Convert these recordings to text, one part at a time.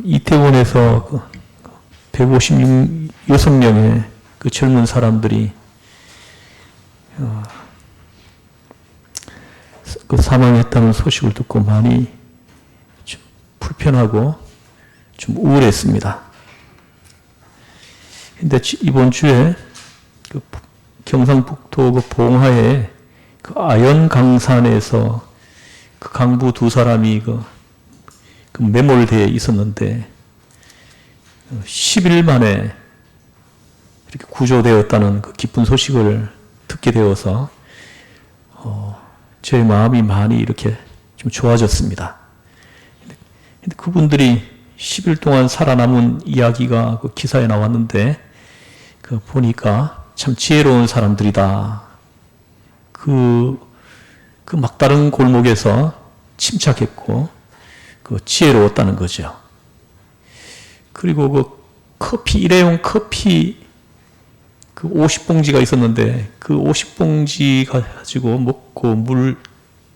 이태원에서 156명의 그 젊은 사람들이 그 사망했다는 소식을 듣고 많이 좀 불편하고 좀 우울했습니다. 근데 이번 주에 그 경상북도 그 봉화에 그 아연강산에서 그 강부 두 사람이 그 매몰되어 있었는데 10일 만에 이렇게 구조되었다는 그 기쁜 소식을 듣게 되어서 제 마음이 많이 이렇게 좀 좋아졌습니다. 근데 그분들이 10일 동안 살아남은 이야기가 그 기사에 나왔는데 그 보니까 참 지혜로운 사람들이다. 그 막다른 골목에서 침착했고 그 지혜로웠다는 거죠. 그리고 그 커피, 일회용 커피 그 50봉지가 있었는데 그 50봉지 가지고 먹고 물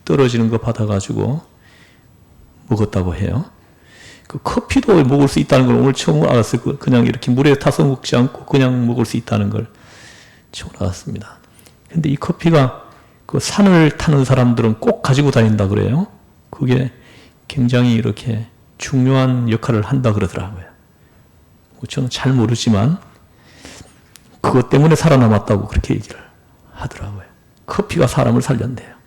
떨어지는 거 받아가지고 먹었다고 해요. 그 커피도 먹을 수 있다는 걸 오늘 처음 알았어요. 그냥 이렇게 물에 타서 먹지 않고 그냥 먹을 수 있다는 걸 처음 알았습니다. 근데 이 커피가 그 산을 타는 사람들은 꼭 가지고 다닌다 그래요. 그게 굉장히 이렇게 중요한 역할을 한다 그러더라고요. 저는 잘 모르지만 그것 때문에 살아남았다고 그렇게 얘기를 하더라고요. 커피가 사람을 살렸네요.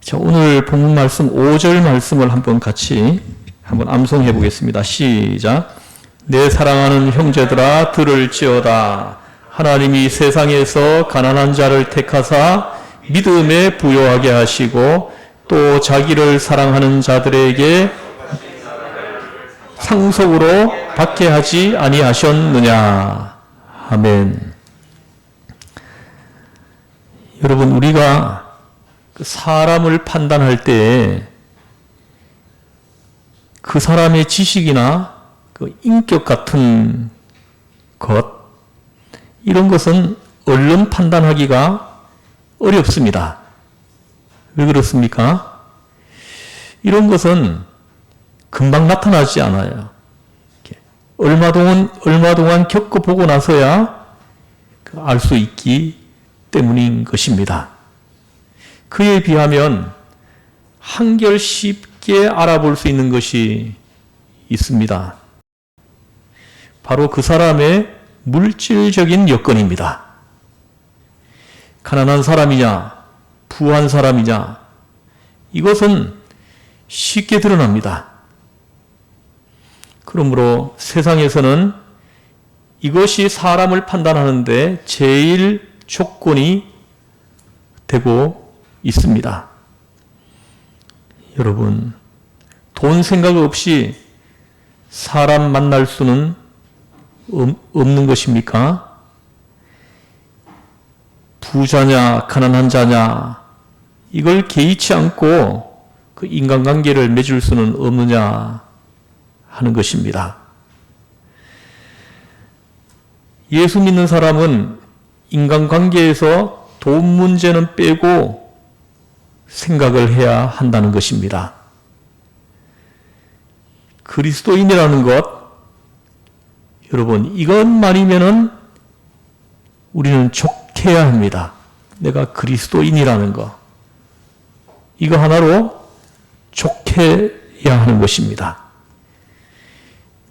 자, 오늘 본문 말씀 5절 말씀을 한번 같이 한번 암송해 보겠습니다. 시작. 내 사랑하는 형제들아 들을지어다. 하나님이 세상에서 가난한 자를 택하사 믿음에 부요하게 하시고 또 자기를 사랑하는 자들에게 상속으로 받게 하지 아니하셨느냐. 아멘. 여러분, 우리가 사람을 판단할 때 그 사람의 지식이나 그 인격 같은 것, 이런 것은 얼른 판단하기가 어렵습니다. 왜 그렇습니까? 이런 것은 금방 나타나지 않아요. 얼마 동안 겪어보고 나서야 알 수 있기 때문인 것입니다. 그에 비하면 한결 쉽게 알아볼 수 있는 것이 있습니다. 바로 그 사람의 물질적인 여건입니다. 가난한 사람이냐, 부한 사람이냐, 이것은 쉽게 드러납니다. 그러므로 세상에서는 이것이 사람을 판단하는데 제일 조건이 되고 있습니다. 여러분, 돈 생각 없이 사람 만날 수는 없는 것입니까? 부자냐, 가난한 자냐, 이걸 개의치 않고 그 인간관계를 맺을 수는 없느냐 하는 것입니다. 예수 믿는 사람은 인간관계에서 돈 문제는 빼고 생각을 해야 한다는 것입니다. 그리스도인이라는 것, 여러분, 이것만이면은 우리는 족해야 합니다. 내가 그리스도인이라는 것. 이거 하나로 족해야 하는 것입니다.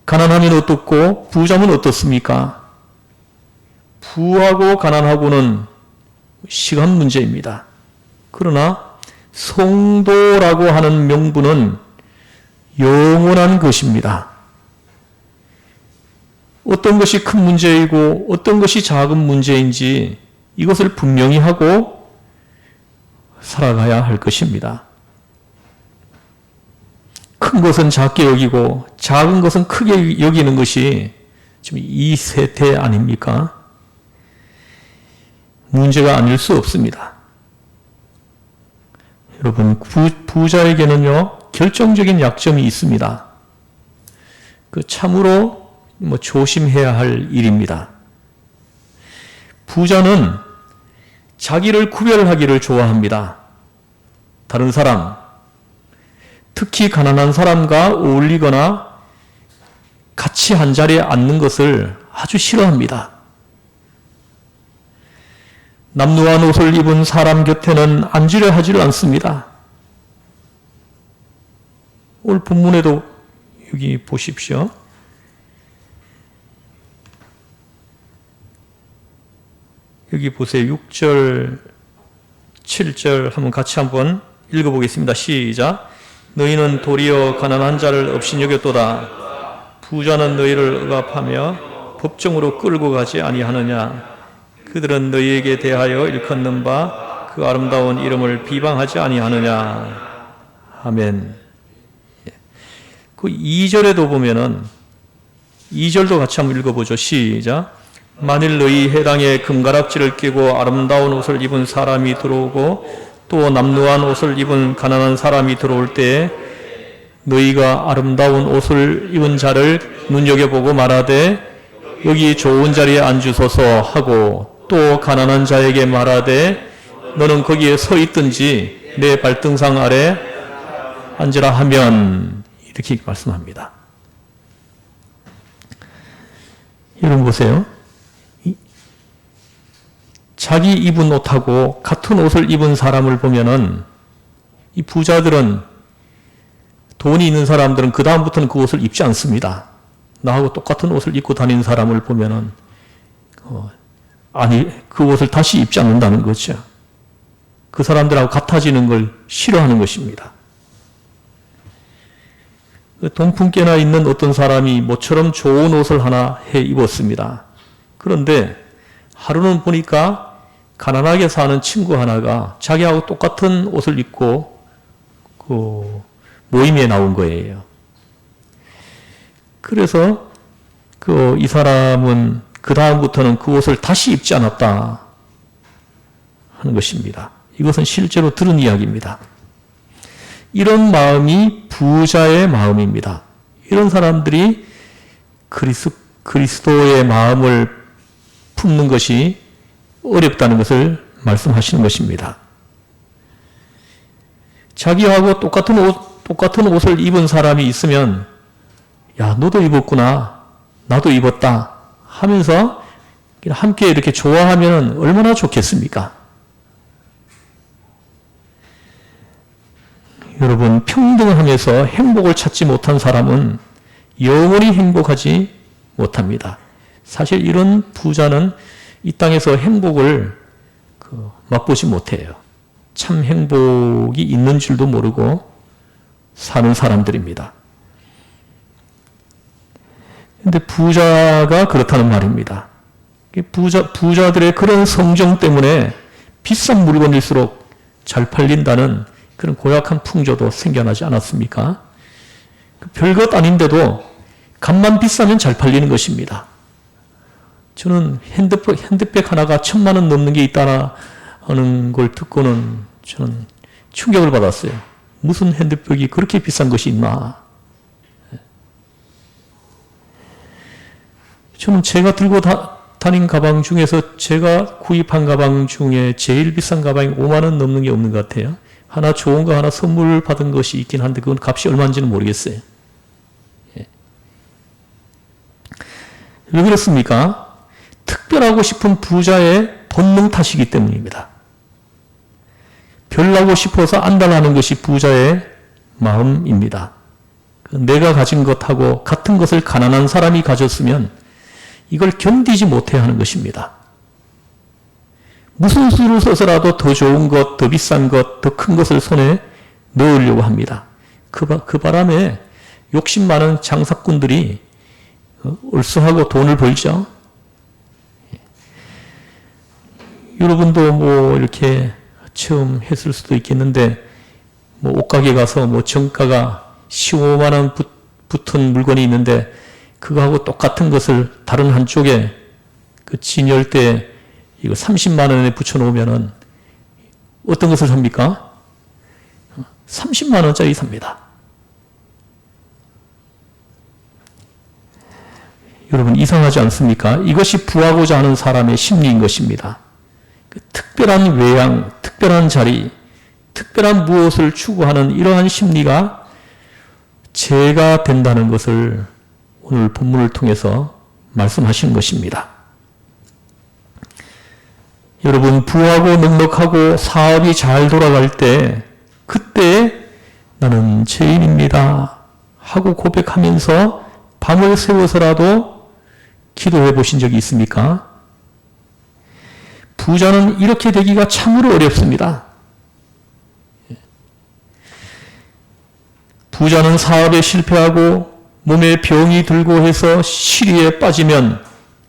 가난하면 어떻고 부자면 어떻습니까? 부하고 가난하고는 시간 문제입니다. 그러나 성도라고 하는 명분은 영원한 것입니다. 어떤 것이 큰 문제이고 어떤 것이 작은 문제인지 이것을 분명히 하고 살아가야 할 것입니다. 큰 것은 작게 여기고 작은 것은 크게 여기는 것이 지금 이 세태 아닙니까? 문제가 아닐 수 없습니다. 여러분, 부자에게는요, 결정적인 약점이 있습니다. 그 참으로 조심해야 할 일입니다. 부자는 자기를 구별하기를 좋아합니다. 다른 사람, 특히 가난한 사람과 어울리거나 같이 한 자리에 앉는 것을 아주 싫어합니다. 남루한 옷을 입은 사람 곁에는 앉으려 하지를 않습니다. 오늘 본문에도 여기 보십시오. 여기 보세요. 6절, 7절 한번 같이 한번 읽어보겠습니다. 시작. 너희는 도리어 가난한 자를 업신여겼도다. 부자는 너희를 억압하며 법정으로 끌고 가지 아니하느냐. 그들은 너희에게 대하여 일컫는 바 그 아름다운 이름을 비방하지 아니하느냐. 아멘. 그 2절에도 보면은 2절도 같이 한번 읽어보죠. 시작. 만일 너희 해당에 금가락지를 끼고 아름다운 옷을 입은 사람이 들어오고 또 남루한 옷을 입은 가난한 사람이 들어올 때에 너희가 아름다운 옷을 입은 자를 눈여겨보고 말하되 여기 좋은 자리에 앉으소서 하고 또 가난한 자에게 말하되 너는 거기에 서 있든지 내 발등상 아래 앉으라 하면 이렇게 말씀합니다. 여러분 보세요. 자기 입은 옷하고 같은 옷을 입은 사람을 보면은 이 부자들은 돈이 있는 사람들은 그 다음부터는 그 옷을 입지 않습니다. 나하고 똑같은 옷을 입고 다니는 사람을 보면은 그 옷을 다시 입지 않는다는 거죠. 그 사람들하고 같아지는 걸 싫어하는 것입니다. 돈풍께나 있는 어떤 사람이 모처럼 좋은 옷을 하나 해 입었습니다. 그런데 하루는 보니까 가난하게 사는 친구 하나가 자기하고 똑같은 옷을 입고 그 모임에 나온 거예요. 그래서 이 사람은 그 다음부터는 그 옷을 다시 입지 않았다 하는 것입니다. 이것은 실제로 들은 이야기입니다. 이런 마음이 부자의 마음입니다. 이런 사람들이 그리스도의 마음을 품는 것이 어렵다는 것을 말씀하시는 것입니다. 자기하고 똑같은 옷을 입은 사람이 있으면 야, 너도 입었구나. 나도 입었다. 하면서 함께 이렇게 좋아하면 얼마나 좋겠습니까? 여러분, 평등하면서 행복을 찾지 못한 사람은 영원히 행복하지 못합니다. 사실 이런 부자는 이 땅에서 행복을 맛보지 못해요. 참 행복이 있는 줄도 모르고 사는 사람들입니다. 근데 부자가 그렇다는 말입니다. 부자들의 그런 성정 때문에 비싼 물건일수록 잘 팔린다는 그런 고약한 풍조도 생겨나지 않았습니까? 별것 아닌데도 값만 비싸면 잘 팔리는 것입니다. 저는 핸드백 하나가 1,000만 원 넘는 게 있다는 걸 듣고는 저는 충격을 받았어요. 무슨 핸드백이 그렇게 비싼 것이 있나? 저는 제가 들고 다닌 가방 중에서 제가 구입한 가방 중에 제일 비싼 가방이 5만 원 넘는 게 없는 것 같아요. 하나 좋은 거 하나 선물 받은 것이 있긴 한데 그건 값이 얼마인지는 모르겠어요. 왜 그렇습니까? 특별하고 싶은 부자의 본능 탓이기 때문입니다. 별나고 싶어서 안달나는 것이 부자의 마음입니다. 내가 가진 것하고 같은 것을 가난한 사람이 가졌으면 이걸 견디지 못해 하는 것입니다. 무슨 수를 써서라도 더 좋은 것, 더 비싼 것, 더 큰 것을 손에 넣으려고 합니다. 그 바람에 욕심 많은 장사꾼들이 얼쑤하고 돈을 벌죠. 여러분도 뭐 이렇게 처음 했을 수도 있겠는데 뭐 옷가게 가서 뭐 정가가 15만 원 붙은 물건이 있는데 그거하고 똑같은 것을 다른 한쪽에 그 진열대에 이거 30만 원에 붙여놓으면은 어떤 것을 삽니까? 30만 원짜리 삽니다. 여러분 이상하지 않습니까? 이것이 부하고자 하는 사람의 심리인 것입니다. 그 특별한 외양, 특별한 자리, 특별한 무엇을 추구하는 이러한 심리가 죄가 된다는 것을 오늘 본문을 통해서 말씀하시는 것입니다. 여러분, 부하고 넉넉하고 사업이 잘 돌아갈 때 그때 나는 죄인입니다 하고 고백하면서 밤을 새워서라도 기도해 보신 적이 있습니까? 부자는 이렇게 되기가 참으로 어렵습니다. 부자는 사업에 실패하고 몸에 병이 들고 해서 시리에 빠지면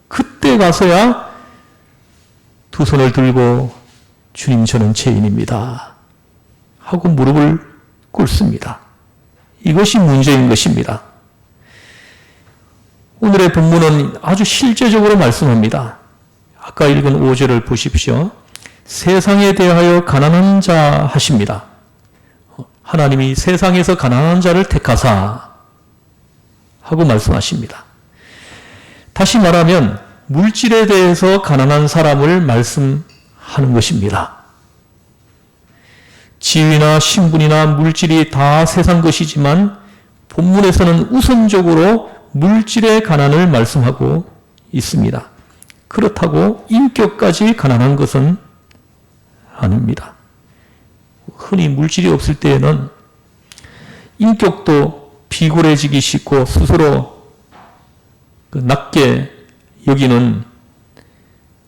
그때 가서야 두 손을 들고 주님 저는 죄인입니다 하고 무릎을 꿇습니다. 이것이 문제인 것입니다. 오늘의 본문은 아주 실제적으로 말씀합니다. 아까 읽은 5절을 보십시오. 세상에 대하여 가난한 자 하십니다. 하나님이 세상에서 가난한 자를 택하사 하고 말씀하십니다. 다시 말하면 물질에 대해서 가난한 사람을 말씀하는 것입니다. 지위나 신분이나 물질이 다 세상 것이지만 본문에서는 우선적으로 물질의 가난을 말씀하고 있습니다. 그렇다고 인격까지 가난한 것은 아닙니다. 흔히 물질이 없을 때에는 인격도 비굴해지기 쉽고 스스로 낮게 여기는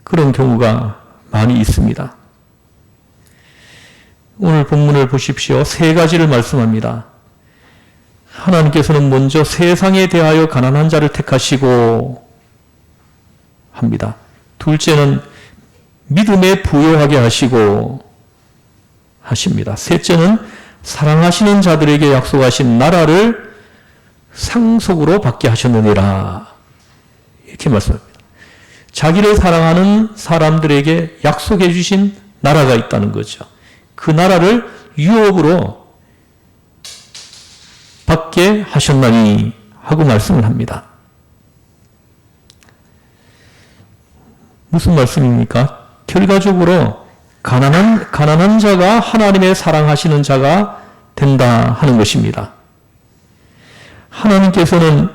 그런 경우가 많이 있습니다. 오늘 본문을 보십시오. 세 가지를 말씀합니다. 하나님께서는 먼저 세상에 대하여 가난한 자를 택하시고 합니다. 둘째는 믿음에 부요하게 하시고 하십니다. 셋째는 사랑하시는 자들에게 약속하신 나라를 상속으로 받게 하셨느니라. 이렇게 말씀합니다. 자기를 사랑하는 사람들에게 약속해 주신 나라가 있다는 거죠. 그 나라를 유업으로 받게 하셨나니 하고 말씀을 합니다. 무슨 말씀입니까? 결과적으로 가난한 자가 하나님의 사랑하시는 자가 된다 하는 것입니다. 하나님께서는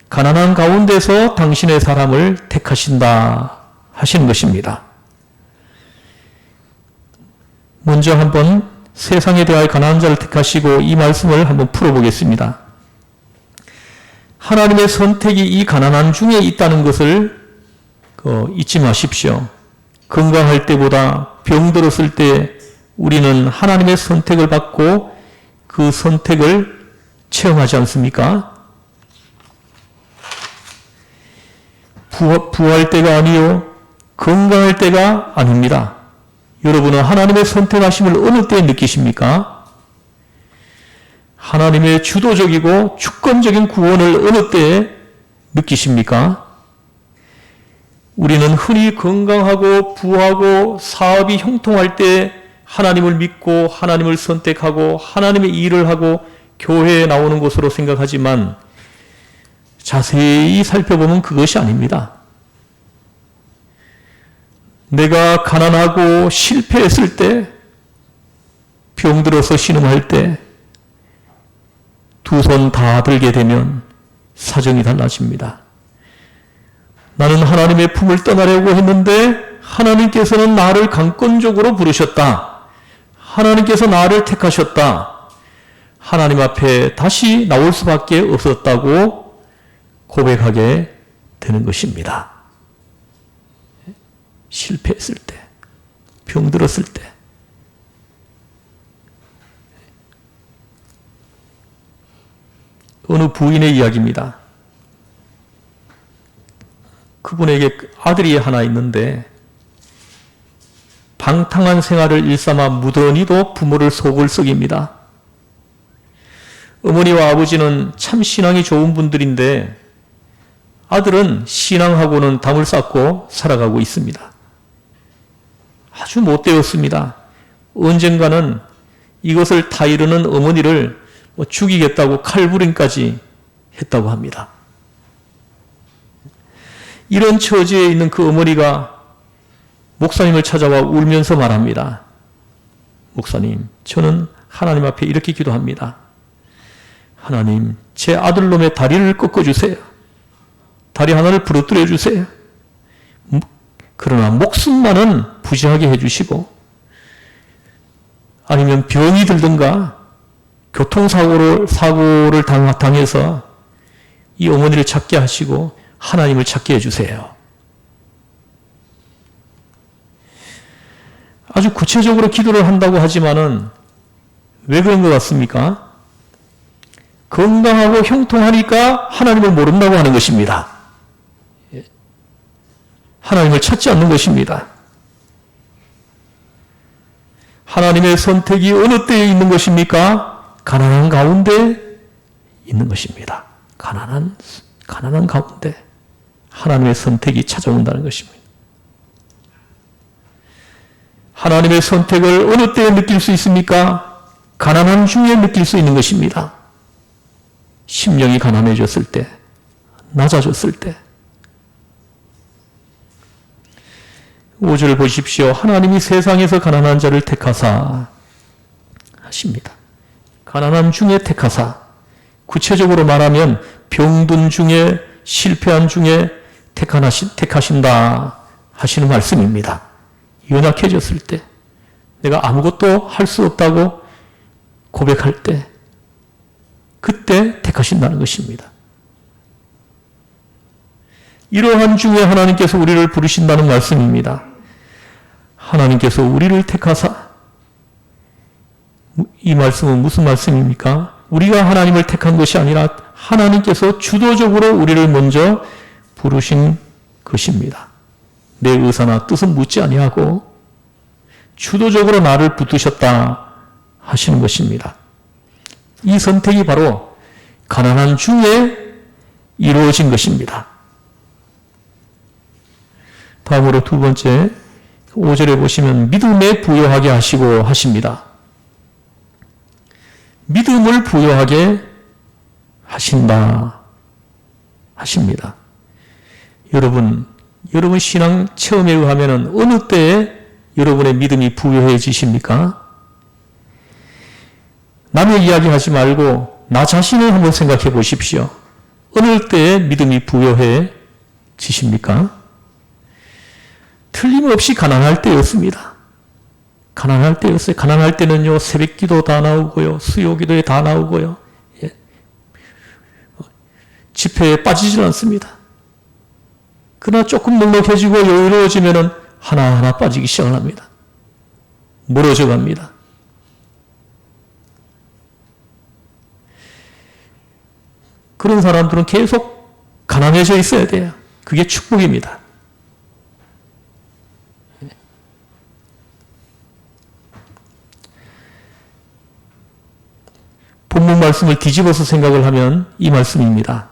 가난한 가운데서 당신의 사람을 택하신다 하시는 것입니다. 먼저 한번 세상에 대하여 가난한 자를 택하시고 이 말씀을 한번 풀어보겠습니다. 하나님의 선택이 이 가난한 중에 있다는 것을 잊지 마십시오. 건강할 때보다 병들었을 때 우리는 하나님의 선택을 받고 그 선택을 체험하지 않습니까? 부할 때가 아니요 건강할 때가 아닙니다. 여러분은 하나님의 선택하심을 어느 때에 느끼십니까? 하나님의 주도적이고 주권적인 구원을 어느 때에 느끼십니까? 우리는 흔히 건강하고 부하고 사업이 형통할 때 하나님을 믿고 하나님을 선택하고 하나님의 일을 하고 교회에 나오는 것으로 생각하지만 자세히 살펴보면 그것이 아닙니다. 내가 가난하고 실패했을 때, 병들어서 신음할 때, 두 손 다 들게 되면 사정이 달라집니다. 나는 하나님의 품을 떠나려고 했는데 하나님께서는 나를 강권적으로 부르셨다. 하나님께서 나를 택하셨다. 하나님 앞에 다시 나올 수밖에 없었다고 고백하게 되는 것입니다. 실패했을 때, 병들었을 때, 어느 부인의 이야기입니다. 그분에게 아들이 하나 있는데 방탕한 생활을 일삼아 무던히도 부모를 속을 썩입니다. 어머니와 아버지는 참 신앙이 좋은 분들인데 아들은 신앙하고는 담을 쌓고 살아가고 있습니다. 아주 못되었습니다. 언젠가는 이것을 타이르는 어머니를 죽이겠다고 칼부림까지 했다고 합니다. 이런 처지에 있는 그 어머니가 목사님을 찾아와 울면서 말합니다. 목사님, 저는 하나님 앞에 이렇게 기도합니다. 하나님, 제 아들놈의 다리를 꺾어주세요. 다리 하나를 부러뜨려 주세요. 그러나 목숨만은 부지하게 해주시고, 아니면 병이 들든가 교통사고를 당해서 이 어머니를 찾게 하시고 하나님을 찾게 해주세요. 아주 구체적으로 기도를 한다고 하지만은 왜 그런 것 같습니까? 건강하고 형통하니까 하나님을 모른다고 하는 것입니다. 하나님을 찾지 않는 것입니다. 하나님의 선택이 어느 때에 있는 것입니까? 가난한 가운데 있는 것입니다. 가난한 가운데 하나님의 선택이 찾아온다는 것입니다. 하나님의 선택을 어느 때에 느낄 수 있습니까? 가난한 중에 느낄 수 있는 것입니다. 심령이 가난해졌을 때, 낮아졌을 때. 5절 보십시오. 하나님이 세상에서 가난한 자를 택하사 하십니다. 가난한 중에 택하사. 구체적으로 말하면 병든 중에, 실패한 중에 택하신다 하시는 말씀입니다. 연약해졌을 때, 내가 아무것도 할 수 없다고 고백할 때, 그때 택하신다는 것입니다. 이러한 중에 하나님께서 우리를 부르신다는 말씀입니다. 하나님께서 우리를 택하사, 이 말씀은 무슨 말씀입니까? 우리가 하나님을 택한 것이 아니라 하나님께서 주도적으로 우리를 먼저 부르신 것입니다. 내 의사나 뜻은 묻지 아니하고 주도적으로 나를 붙드셨다 하시는 것입니다. 이 선택이 바로 가난한 중에 이루어진 것입니다. 다음으로 두 번째, 5절에 보시면 믿음에 부여하게 하시고 하십니다. 믿음을 부여하게 하신다 하십니다. 여러분 신앙 체험에 의하면 어느 때에 여러분의 믿음이 부여해지십니까? 남의 이야기 하지 말고 나 자신을 한번 생각해 보십시오. 어느 때에 믿음이 부여해지십니까? 틀림없이 가난할 때였습니다. 가난할 때였어요. 가난할 때는요, 새벽기도 다 나오고요, 수요기도에 다 나오고요, 집회에 빠지질 않습니다. 그러나 조금 넉넉해지고 여유로워지면은 하나하나 빠지기 시작을 합니다. 멀어져 갑니다. 그런 사람들은 계속 가난해져 있어야 돼요. 그게 축복입니다. 본문 말씀을 뒤집어서 생각을 하면 이 말씀입니다.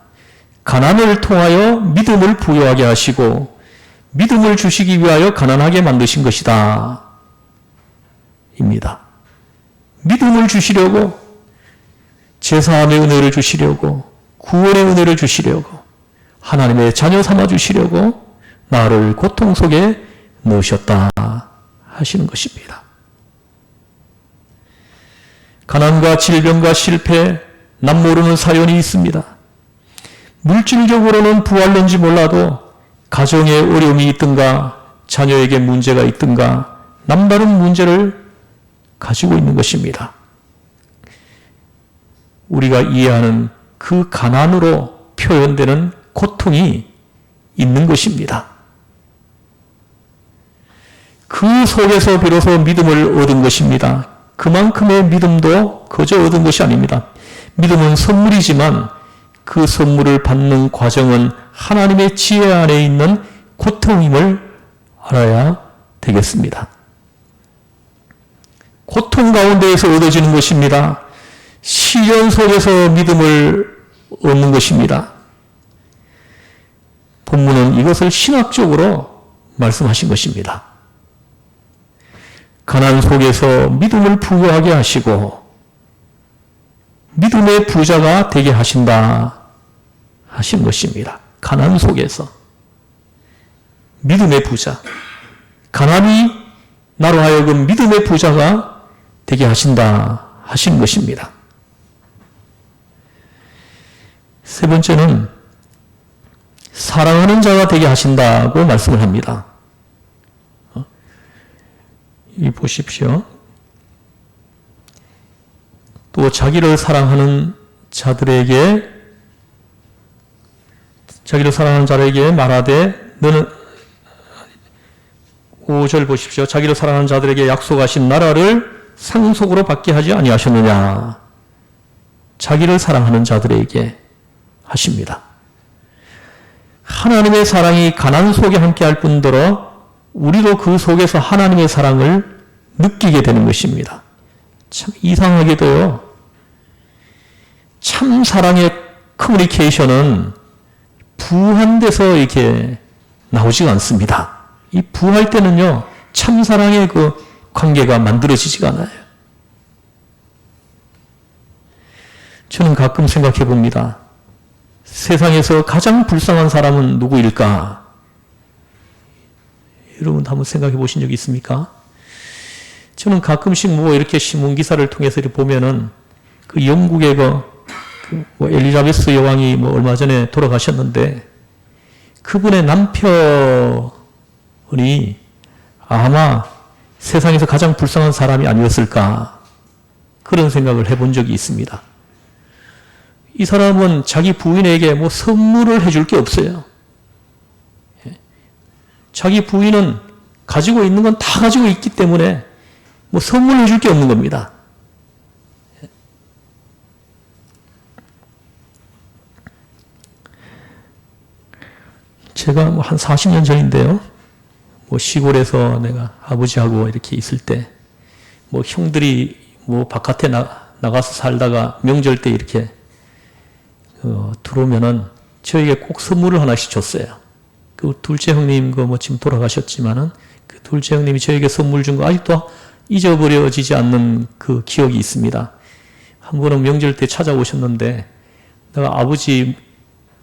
가난을 통하여 믿음을 부여하게 하시고 믿음을 주시기 위하여 가난하게 만드신 것이다. 입니다. 믿음을 주시려고, 제사함의 은혜를 주시려고, 구원의 은혜를 주시려고, 하나님의 자녀 삼아 주시려고 나를 고통 속에 넣으셨다 하시는 것입니다. 가난과 질병과 실패, 남 모르는 사연이 있습니다. 물질적으로는 부활런지 몰라도 가정에 어려움이 있든가 자녀에게 문제가 있든가 남다른 문제를 가지고 있는 것입니다. 우리가 이해하는 그 가난으로 표현되는 고통이 있는 것입니다. 그 속에서 비로소 믿음을 얻은 것입니다. 그만큼의 믿음도 거저 얻은 것이 아닙니다. 믿음은 선물이지만 그 선물을 받는 과정은 하나님의 지혜 안에 있는 고통임을 알아야 되겠습니다. 고통 가운데에서 얻어지는 것입니다. 시련 속에서 믿음을 얻는 것입니다. 본문은 이것을 신학적으로 말씀하신 것입니다. 가난 속에서 믿음을 부여하게 하시고 믿음의 부자가 되게 하신다 하신 것입니다. 가난 속에서 믿음의 부자, 가난이 나로 하여금 믿음의 부자가 되게 하신다 하신 것입니다. 세 번째는 사랑하는 자가 되게 하신다고 말씀을 합니다. 이 보십시오. 또 자기를 사랑하는 자들에게 말하되 너는 5절 보십시오. 자기를 사랑하는 자들에게 약속하신 나라를 상속으로 받게 하지 아니하셨느냐. 자기를 사랑하는 자들에게 하십니다. 하나님의 사랑이 가난 속에 함께할 뿐더러 우리도 그 속에서 하나님의 사랑을 느끼게 되는 것입니다. 참 이상하게도요. 참 사랑의 커뮤니케이션은 부한돼서 이렇게 나오지가 않습니다. 이 부할 때는요. 참 사랑의 그 관계가 만들어지지가 않아요. 저는 가끔 생각해 봅니다. 세상에서 가장 불쌍한 사람은 누구일까? 여러분 한번 생각해 보신 적 있습니까? 저는 가끔씩 이렇게 신문 기사를 통해서 이렇게 보면은 그 영국의 엘리자베스 여왕이 얼마 전에 돌아가셨는데 그분의 남편이 아마 세상에서 가장 불쌍한 사람이 아니었을까 그런 생각을 해본 적이 있습니다. 이 사람은 자기 부인에게 선물을 해줄 게 없어요. 자기 부인은 가지고 있는 건 다 가지고 있기 때문에 선물을 해줄 게 없는 겁니다. 제가 한 40년 전인데요. 시골에서 내가 아버지하고 이렇게 있을 때, 형들이 바깥에 나가서 살다가 명절 때 이렇게 들어오면은 저에게 꼭 선물을 하나씩 줬어요. 그 둘째 형님 지금 돌아가셨지만은 그 둘째 형님이 저에게 선물 준 거 아직도 잊어버려지지 않는 그 기억이 있습니다. 한 번은 명절 때 찾아오셨는데 내가 아버지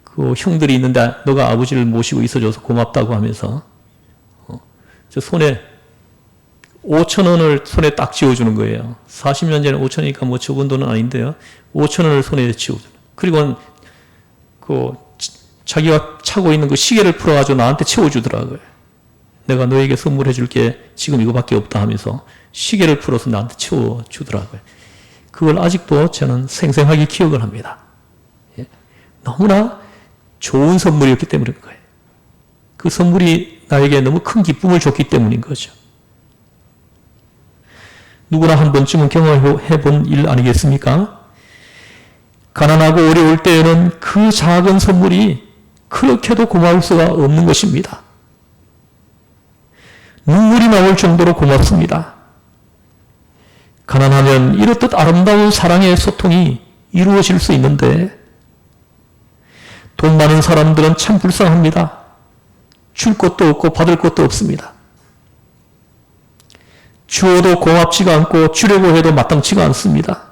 그 형들이 있는데 너가 아버지를 모시고 있어줘서 고맙다고 하면서 저 손에 5,000원을 손에 딱 쥐어주는 거예요. 40년 전에 5,000원이니까 적은 돈은 아닌데요. 5,000원을 손에 쥐어주는. 그리고 자기가 차고 있는 그 시계를 풀어가지고 나한테 채워주더라고요. 내가 너에게 선물해 줄게 지금 이거밖에 없다 하면서 시계를 풀어서 나한테 채워주더라고요. 그걸 아직도 저는 생생하게 기억을 합니다. 너무나 좋은 선물이었기 때문인 거예요. 그 선물이 나에게 너무 큰 기쁨을 줬기 때문인 거죠. 누구나 한 번쯤은 경험해 본 일 아니겠습니까? 가난하고 어려울 때에는 그 작은 선물이 그렇게도 고마울 수가 없는 것입니다. 눈물이 나올 정도로 고맙습니다. 가난하면 이렇듯 아름다운 사랑의 소통이 이루어질 수 있는데 돈 많은 사람들은 참 불쌍합니다. 줄 것도 없고 받을 것도 없습니다. 주어도 고맙지가 않고 주려고 해도 마땅치가 않습니다.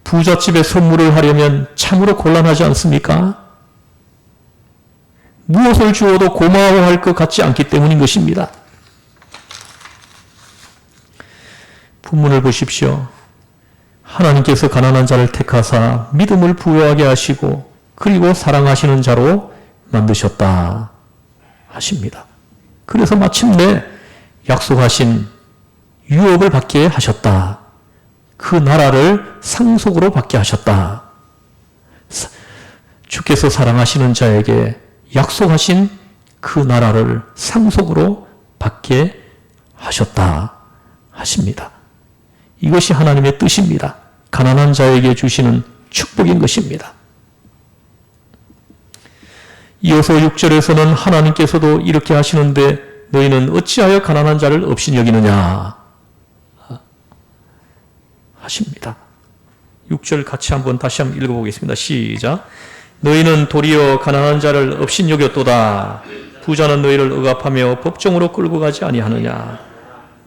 부잣집에 선물을 하려면 참으로 곤란하지 않습니까? 무엇을 주어도 고마워할 것 같지 않기 때문인 것입니다. 본문을 보십시오. 하나님께서 가난한 자를 택하사 믿음을 부여하게 하시고 그리고 사랑하시는 자로 만드셨다 하십니다. 그래서 마침내 약속하신 유업을 받게 하셨다. 그 나라를 상속으로 받게 하셨다. 주께서 사랑하시는 자에게 약속하신 그 나라를 상속으로 받게 하셨다 하십니다. 이것이 하나님의 뜻입니다. 가난한 자에게 주시는 축복인 것입니다. 이어서 6절에서는 하나님께서도 이렇게 하시는데 너희는 어찌하여 가난한 자를 없이 여기느냐 하십니다. 6절 같이 다시 한번 읽어보겠습니다. 시작. 너희는 도리어 가난한 자를 없이 여겼도다. 부자는 너희를 억압하며 법정으로 끌고 가지 아니하느냐.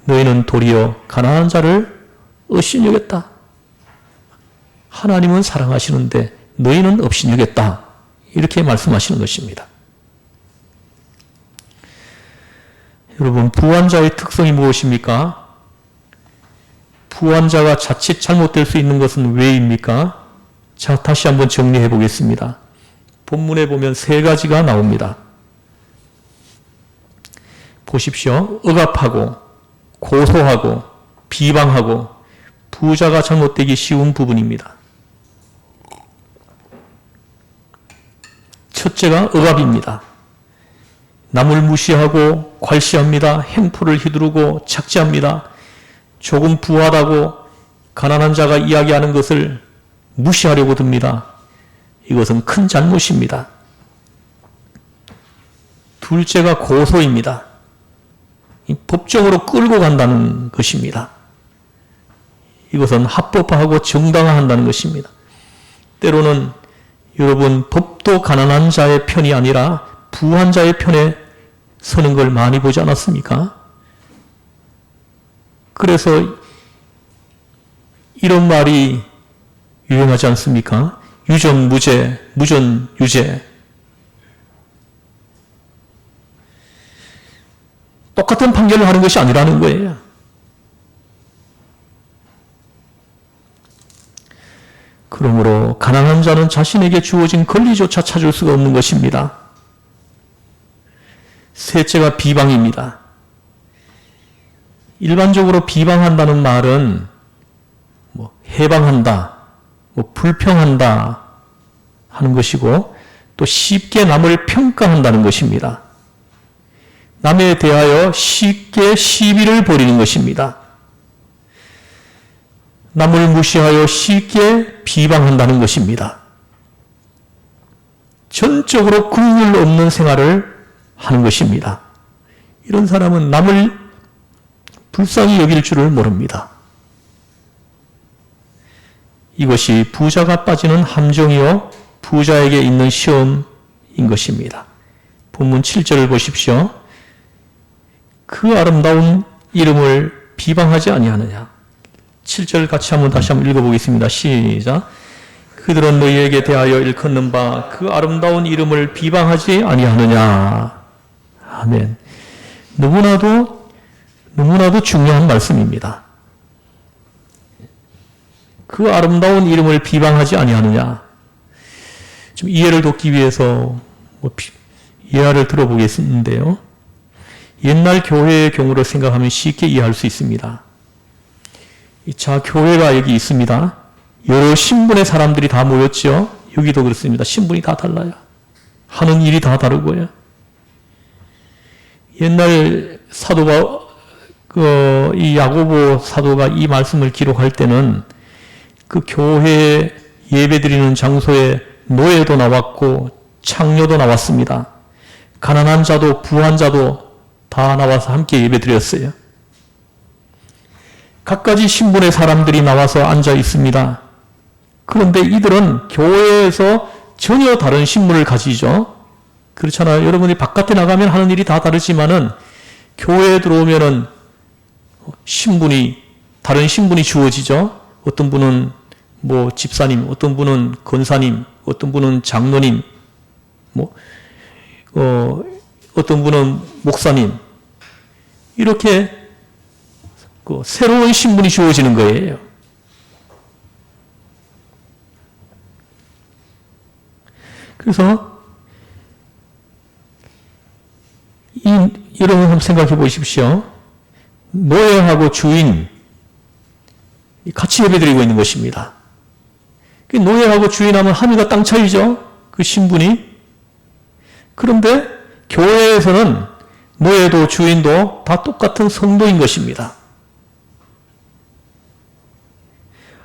너희는 도리어 가난한 자를 없이 여겼다. 하나님은 사랑하시는데 너희는 없이 여겼다. 이렇게 말씀하시는 것입니다. 여러분, 부한 자의 특성이 무엇입니까? 부한 자가 자칫 잘못될 수 있는 것은 왜입니까? 자, 다시 한번 정리해 보겠습니다. 본문에 보면 세 가지가 나옵니다. 보십시오. 억압하고, 고소하고, 비방하고, 부자가 잘못되기 쉬운 부분입니다. 첫째가 억압입니다. 남을 무시하고 괄시합니다. 행포를 휘두르고 착지합니다. 조금 부하다고 가난한 자가 이야기하는 것을 무시하려고 듭니다. 이것은 큰 잘못입니다. 둘째가 고소입니다. 법정으로 끌고 간다는 것입니다. 이것은 합법화하고 정당화한다는 것입니다. 때로는 여러분 법도 가난한 자의 편이 아니라 부한 자의 편에 서는 걸 많이 보지 않았습니까? 그래서 이런 말이 유행하지 않습니까? 유전무죄, 무전유죄. 똑같은 판결을 하는 것이 아니라는 거예요. 그러므로 가난한 자는 자신에게 주어진 권리조차 찾을 수가 없는 것입니다. 셋째가 비방입니다. 일반적으로 비방한다는 말은 해방한다, 불평한다 하는 것이고 또 쉽게 남을 평가한다는 것입니다. 남에 대하여 쉽게 시비를 벌이는 것입니다. 남을 무시하여 쉽게 비방한다는 것입니다. 전적으로 긍휼 없는 생활을 하는 것입니다. 이런 사람은 남을 불쌍히 여길 줄을 모릅니다. 이것이 부자가 빠지는 함정이요 부자에게 있는 시험인 것입니다. 본문 7절을 보십시오. 그 아름다운 이름을 비방하지 아니하느냐. 7절 같이 다시 한번 읽어보겠습니다. 시작. 그들은 너희에게 대하여 일컫는 바 그 아름다운 이름을 비방하지 아니하느냐. 아멘. 너무나도 중요한 말씀입니다. 그 아름다운 이름을 비방하지 아니하느냐. 좀 이해를 돕기 위해서 예화를 들어보겠는데요. 옛날 교회의 경우를 생각하면 쉽게 이해할 수 있습니다. 자, 교회가 여기 있습니다. 여러 신분의 사람들이 다 모였죠. 여기도 그렇습니다. 신분이 다 달라요. 하는 일이 다 다르고요. 옛날 사도가 이 야고보 사도가 이 말씀을 기록할 때는 그 교회 예배드리는 장소에 노예도 나왔고 창녀도 나왔습니다. 가난한 자도 부한 자도 다 나와서 함께 예배드렸어요. 각가지 신분의 사람들이 나와서 앉아 있습니다. 그런데 이들은 교회에서 전혀 다른 신분을 가지죠. 그렇잖아요. 여러분이 바깥에 나가면 하는 일이 다 다르지만은 교회에 들어오면은 다른 신분이 주어지죠. 어떤 분은 집사님, 어떤 분은 권사님, 어떤 분은 장로님, 어떤 분은 목사님. 이렇게 새로운 신분이 주어지는 거예요. 그래서 여러분 한번 생각해 보십시오. 노예하고 주인 같이 예배드리고 있는 것입니다. 노예하고 주인하면 하늘과 땅 차이죠. 그 신분이. 그런데 교회에서는 노예도 주인도 다 똑같은 성도인 것입니다.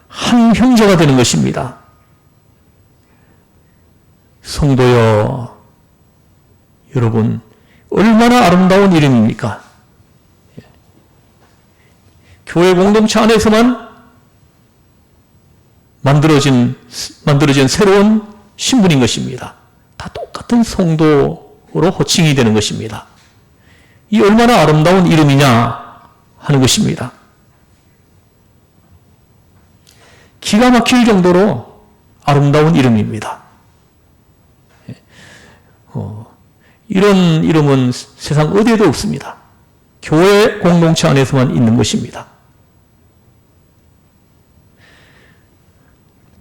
한 형제가 되는 것입니다. 성도여, 여러분, 얼마나 아름다운 이름입니까? 교회 공동체 안에서만 만들어진 새로운 신분인 것입니다. 다 똑같은 성도로 호칭이 되는 것입니다. 이 얼마나 아름다운 이름이냐 하는 것입니다. 기가 막힐 정도로 아름다운 이름입니다. 이런 이름은 세상 어디에도 없습니다. 교회 공동체 안에서만 있는 것입니다.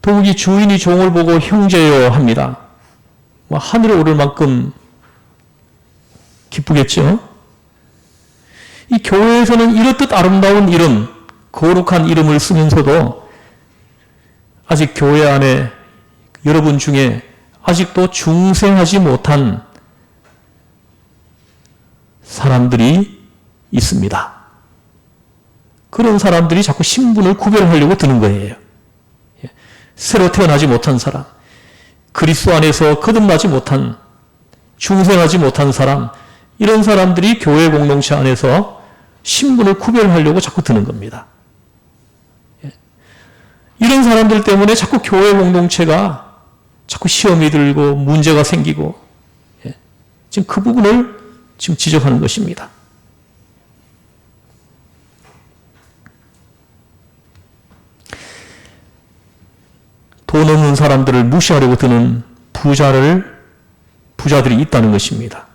더욱이 주인이 종을 보고 형제여 합니다. 하늘에 오를 만큼 기쁘겠죠? 이 교회에서는 이렇듯 아름다운 이름, 거룩한 이름을 쓰면서도 아직 교회 안에 여러분 중에 아직도 중생하지 못한 사람들이 있습니다. 그런 사람들이 자꾸 신분을 구별하려고 드는 거예요. 새로 태어나지 못한 사람, 그리스도 안에서 거듭나지 못한, 중생하지 못한 사람, 이런 사람들이 교회 공동체 안에서 신분을 구별하려고 자꾸 드는 겁니다. 이런 사람들 때문에 자꾸 교회 공동체가 자꾸 시험이 들고 문제가 생기고, 지금 그 부분을 지금 지적하는 것입니다. 돈 없는 사람들을 무시하려고 드는 부자들이 있다는 것입니다.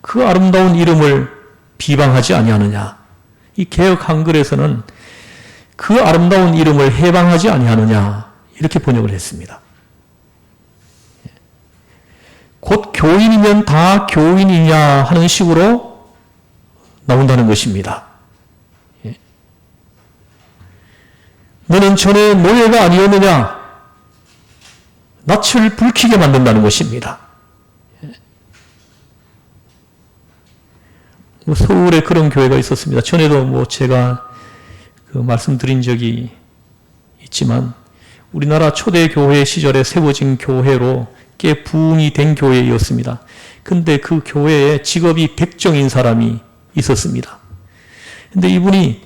그 아름다운 이름을 비방하지 아니하느냐. 이 개역 한글에서는 그 아름다운 이름을 해방하지 아니하느냐. 이렇게 번역을 했습니다. 곧 교인이면 다 교인이냐 하는 식으로 나온다는 것입니다. 너는 전에 노예가 아니었느냐? 낯을 붉히게 만든다는 것입니다. 서울에 그런 교회가 있었습니다. 전에도 제가 말씀드린 적이 있지만 우리나라 초대 교회 시절에 세워진 교회로 꽤 부흥이 된 교회였습니다. 근데 그 교회에 직업이 백정인 사람이 있었습니다. 근데 이분이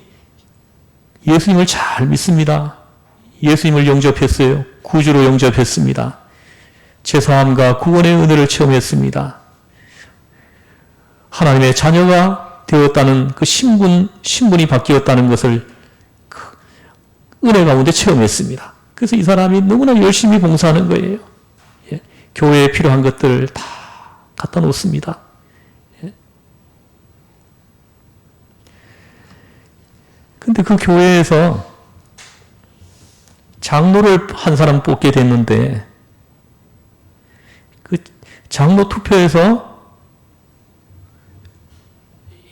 예수님을 잘 믿습니다. 예수님을 영접했어요. 구주로 영접했습니다. 제사함과 구원의 은혜를 체험했습니다. 하나님의 자녀가 되었다는 그 신분이 바뀌었다는 것을 은혜 가운데 체험했습니다. 그래서 이 사람이 너무나 열심히 봉사하는 거예요. 교회에 필요한 것들을 다 갖다 놓습니다. 근데 그 교회에서 장로를 한 사람 뽑게 됐는데 그 장로 투표에서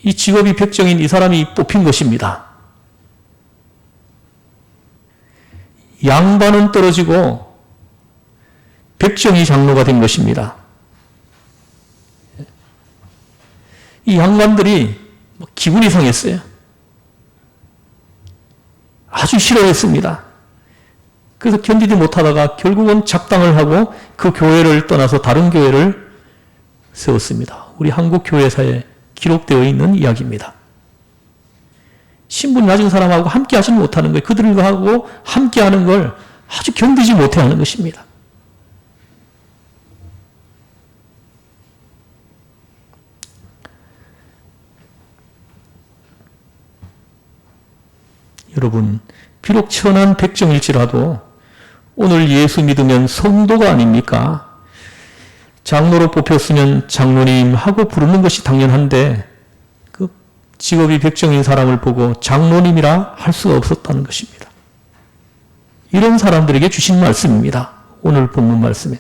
이 직업이 백정인 이 사람이 뽑힌 것입니다. 양반은 떨어지고 백정이 장로가 된 것입니다. 이 양반들이 기분이 상했어요. 아주 싫어했습니다. 그래서 견디지 못하다가 결국은 작당을 하고 그 교회를 떠나서 다른 교회를 세웠습니다. 우리 한국 교회사에 기록되어 있는 이야기입니다. 신분이 낮은 사람하고 함께 하지 못하는 거예요. 그들하고 함께 하는 걸 아주 견디지 못해 하는 것입니다. 여러분, 비록 천한 백정일지라도 오늘 예수 믿으면 성도가 아닙니까? 장로로 뽑혔으면 장로님 하고 부르는 것이 당연한데 그 직업이 백정인 사람을 보고 장로님이라 할 수가 없었다는 것입니다. 이런 사람들에게 주신 말씀입니다. 오늘 본문 말씀에.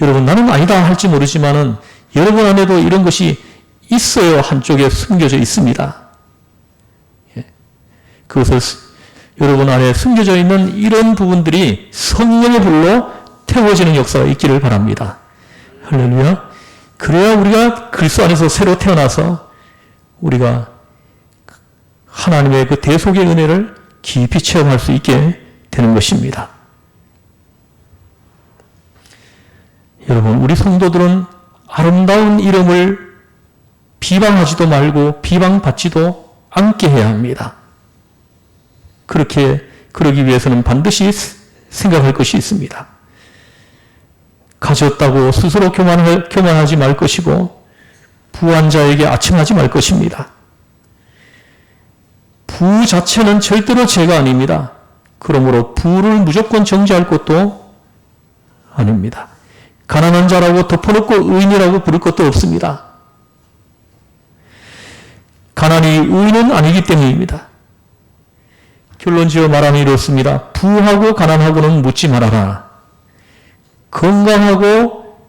여러분, 나는 아니다 할지 모르지만은 여러분 안에도 이런 것이 있어요. 한쪽에 숨겨져 있습니다. 그것을 여러분 안에 숨겨져 있는 이런 부분들이 성령의 불로 태워지는 역사가 있기를 바랍니다. 할렐루야. 그래야 우리가 그리스도 안에서 새로 태어나서 우리가 하나님의 그 대속의 은혜를 깊이 체험할 수 있게 되는 것입니다. 여러분, 우리 성도들은 아름다운 이름을 비방하지도 말고 비방받지도 않게 해야 합니다. 그러기 위해서는 반드시 생각할 것이 있습니다. 가졌다고 스스로 교만하지 말 것이고 부한 자에게 아첨하지 말 것입니다. 부 자체는 절대로 죄가 아닙니다. 그러므로 부를 무조건 정죄할 것도 아닙니다. 가난한 자라고 덮어놓고 의인이라고 부를 것도 없습니다. 가난이 의인은 아니기 때문입니다. 결론지어 말하면 이렇습니다. 부하고 가난하고는 묻지 말아라. 건강하고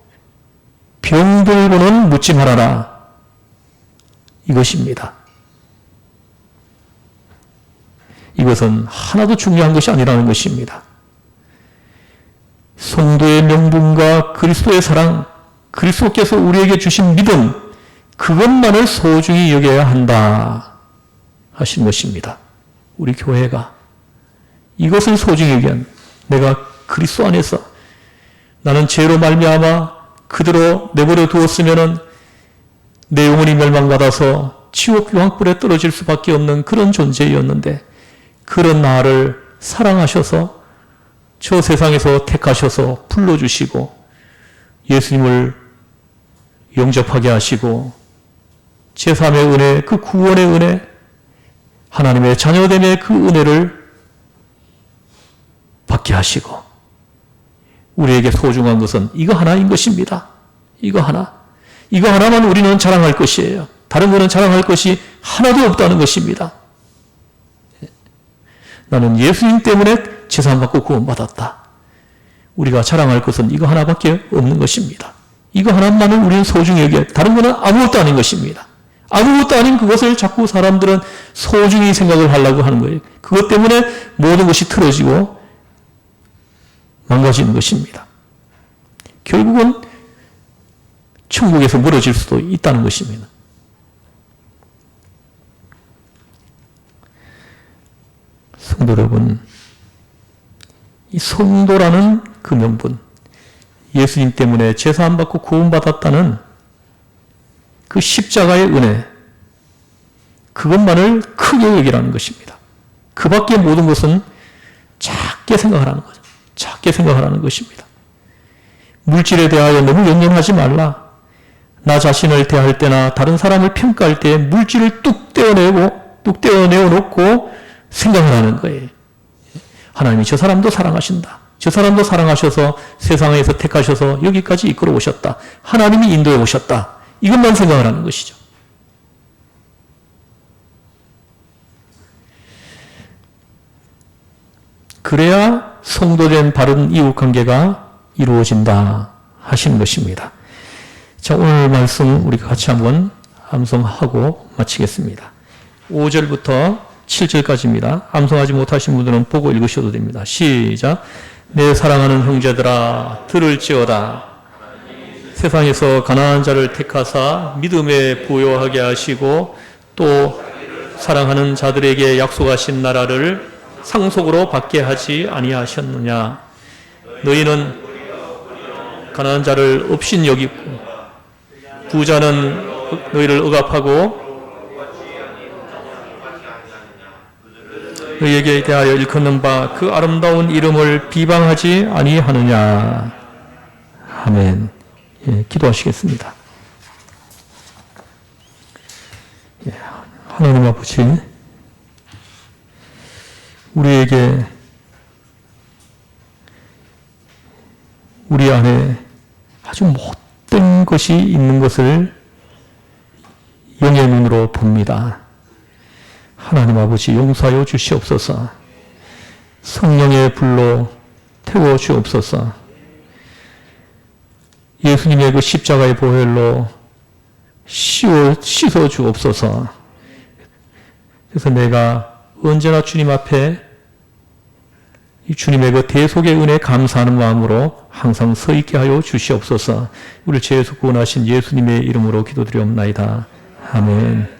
병들고는 묻지 말아라. 이것입니다. 이것은 하나도 중요한 것이 아니라는 것입니다. 성도의 명분과 그리스도의 사랑, 그리스도께서 우리에게 주신 믿음, 그것만을 소중히 여겨야 한다 하신 것입니다. 우리 교회가 이것을 소중히 여기는, 내가 그리스도 안에서 나는 죄로 말미암아 그대로 내버려 두었으면은 내 영혼이 멸망받아서 지옥 유황불에 떨어질 수밖에 없는 그런 존재였는데, 그런 나를 사랑하셔서 저 세상에서 택하셔서 불러주시고 예수님을 영접하게 하시고 제3의 은혜, 그 구원의 은혜, 하나님의 자녀됨의 그 은혜를 받게 하시고, 우리에게 소중한 것은 이거 하나인 것입니다. 이거 하나만 우리는 자랑할 것이에요. 다른 거는 자랑할 것이 하나도 없다는 것입니다. 나는 예수님 때문에 제사함받고 구원받았다. 우리가 자랑할 것은 이거 하나밖에 없는 것입니다. 이거 하나만을 우리는 소중히 여겨, 다른 거는 아무것도 아닌 것입니다. 아무것도 아닌 그것을 자꾸 사람들은 소중히 생각을 하려고 하는 거예요. 그것 때문에 모든 것이 틀어지고 망가지는 것입니다. 결국은 천국에서 멀어질 수도 있다는 것입니다. 성도 여러분, 이 성도라는 그 명분, 예수님 때문에 제사함 받고 구원받았다는 그 십자가의 은혜, 그것만을 크게 여기라는 것입니다. 그 밖의 모든 것은 작게 생각하라는 거죠. 작게 생각하라는 것입니다. 물질에 대하여 너무 연연하지 말라. 나 자신을 대할 때나 다른 사람을 평가할 때 물질을 뚝 떼어내어 놓고 생각을 하는 거예요. 하나님이 저 사람도 사랑하신다. 저 사람도 사랑하셔서 세상에서 택하셔서 여기까지 이끌어 오셨다. 하나님이 인도해 오셨다. 이것만 생각을 하는 것이죠. 그래야 성도된 바른 이웃관계가 이루어진다 하시는 것입니다. 자, 오늘 말씀 우리가 같이 한번 암송하고 마치겠습니다. 5절부터 7절까지입니다. 암송하지 못하신 분들은 보고 읽으셔도 됩니다. 시작. 내 사랑하는 형제들아 들을지어다. 세상에서 가난한 자를 택하사 믿음에 부요하게 하시고 또 사랑하는 자들에게 약속하신 나라를 상속으로 받게 하지 아니하셨느냐. 너희는 가난한 자를 업신 여기고 부자는 너희를 억압하고 너희에게 대하여 일컫는 바 그 아름다운 이름을 비방하지 아니하느냐. 아멘. 예, 기도하시겠습니다. 예, 하나님 아버지, 우리에게 우리 안에 아주 못된 것이 있는 것을 영의 눈으로 봅니다. 하나님 아버지 용서하여 주시옵소서. 성령의 불로 태워 주옵소서. 예수님의 그 십자가의 보혈로 씻어 주옵소서. 그래서 내가 언제나 주님 앞에 이 주님의 그 대속의 은혜에 감사하는 마음으로 항상 서 있게 하여 주시옵소서. 우리를 죄에서 구원하신 예수님의 이름으로 기도드리옵나이다. 아멘.